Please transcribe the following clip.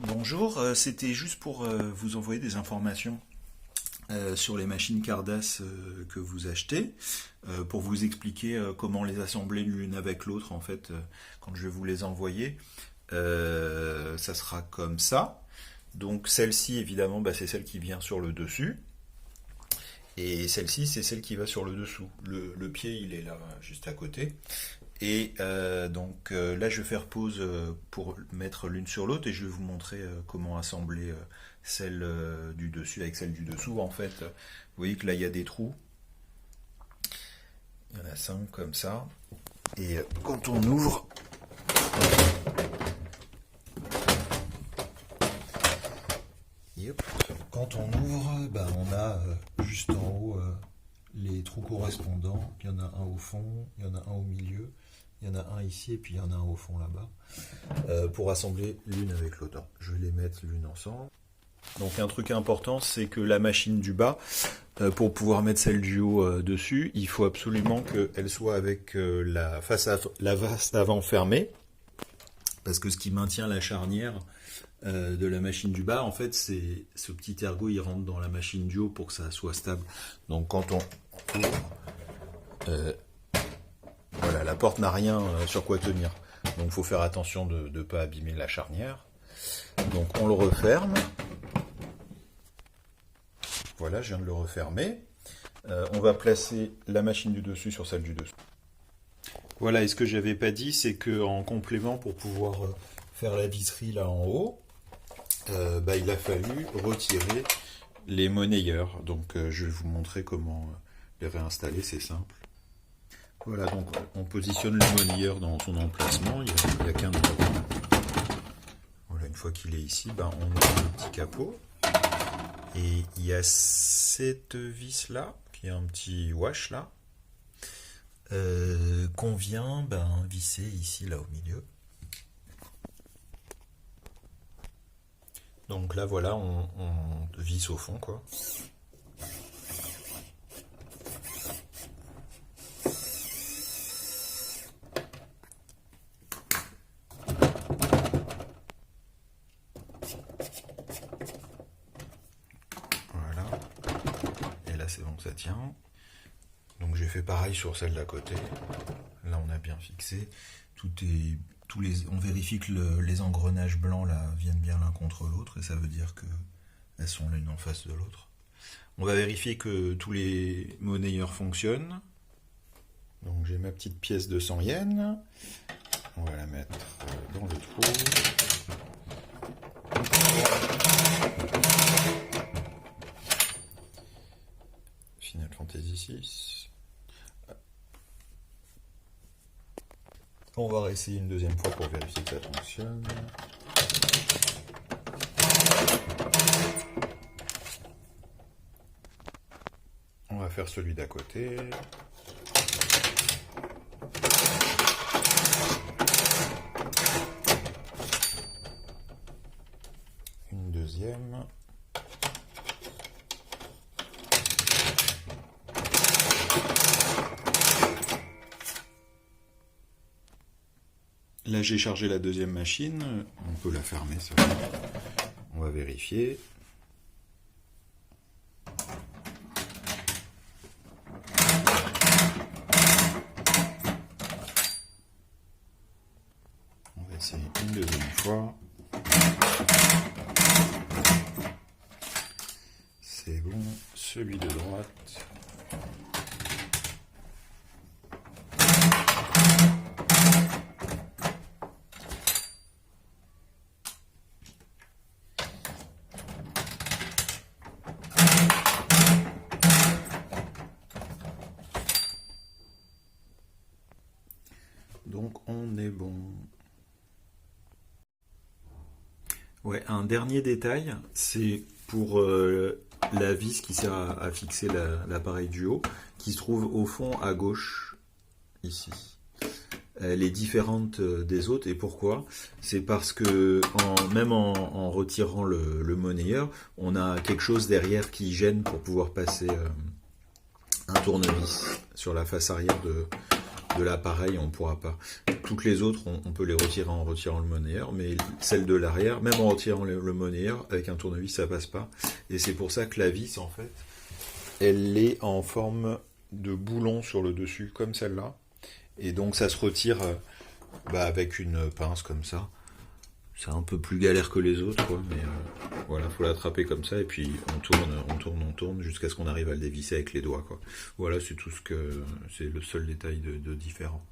Bonjour, c'était juste pour vous envoyer des informations sur les machines Cardass que vous achetez, pour vous expliquer comment les assembler l'une avec l'autre en fait quand je vais vous les envoyer. Ça sera comme ça. Donc celle-ci évidemment c'est celle qui vient sur le dessus. Et celle-ci c'est celle qui va sur le dessous. Le pied il est là juste à côté. Et là je vais faire pause pour mettre l'une sur l'autre et je vais vous montrer comment assembler celle du dessus avec celle du dessous. En fait, vous voyez que là il y a des trous. Il y en a 5 comme ça. Et quand on ouvre, quand on ouvre, on a juste en haut les trous correspondants. Il y en a un au fond, il y en a un au milieu. Il y en a un ici et puis il y en a un au fond là-bas. Pour assembler l'une avec l'autre. Je vais les mettre l'une ensemble. Donc un truc important, c'est que la machine du bas, pour pouvoir mettre celle du haut dessus, il faut absolument qu'elle soit avec la face avant fermée. Parce que ce qui maintient la charnière de la machine du bas, en fait, c'est ce petit ergot, il rentre dans la machine du haut pour que ça soit stable. Donc quand on ouvre, voilà, la porte n'a rien sur quoi tenir. Donc il faut faire attention de ne pas abîmer la charnière. Donc on le referme. Voilà, je viens de le refermer. On va placer la machine du dessus sur celle du dessous. Voilà, et ce que j'avais pas dit, c'est qu'en complément, pour pouvoir faire la visserie là en haut, il a fallu retirer les monnayeurs. Donc je vais vous montrer comment les réinstaller, c'est simple. Voilà, donc on positionne le monnayeur dans son emplacement, il n'y a qu'un endroit. Voilà, une fois qu'il est ici, on ouvre le petit capot. Et il y a cette vis là, qui a un petit wash là, qu'on vient visser ici, là au milieu. Donc là voilà, on visse au fond quoi. C'est bon, ça tient. Donc j'ai fait pareil sur celle d'à côté. Là on a bien fixé. On vérifie que les engrenages blancs là viennent bien l'un contre l'autre et ça veut dire qu'elles sont l'une en face de l'autre. On va vérifier que tous les monnayeurs fonctionnent. Donc j'ai ma petite pièce de 100 yens. On va la mettre dans le trou. Final Fantasy VI. On va réessayer une deuxième fois pour vérifier que ça fonctionne. On va faire celui d'à côté. Une deuxième. Là, j'ai chargé la deuxième machine. On peut la fermer, ça. On va vérifier. On va essayer une deuxième fois. C'est bon. Celui de droite. Donc on est bon. Ouais, un dernier détail, c'est pour la vis qui sert à fixer l'appareil du haut, qui se trouve au fond à gauche, ici. Elle est différente des autres, et pourquoi? C'est parce que même en retirant le monnayeur, on a quelque chose derrière qui gêne pour pouvoir passer un tournevis sur la face arrière de de l'appareil, on ne pourra pas. Toutes les autres, on peut les retirer en retirant le monnayeur, mais celle de l'arrière, même en retirant le monnayeur, avec un tournevis, ça passe pas. Et c'est pour ça que la vis, en fait, elle est en forme de boulon sur le dessus, comme celle-là. Et donc ça se retire avec une pince comme ça. C'est un peu plus galère que les autres, quoi, mais voilà, faut l'attraper comme ça, et puis on tourne, jusqu'à ce qu'on arrive à le dévisser avec les doigts, quoi. Voilà, c'est tout ce que... c'est le seul détail de différent.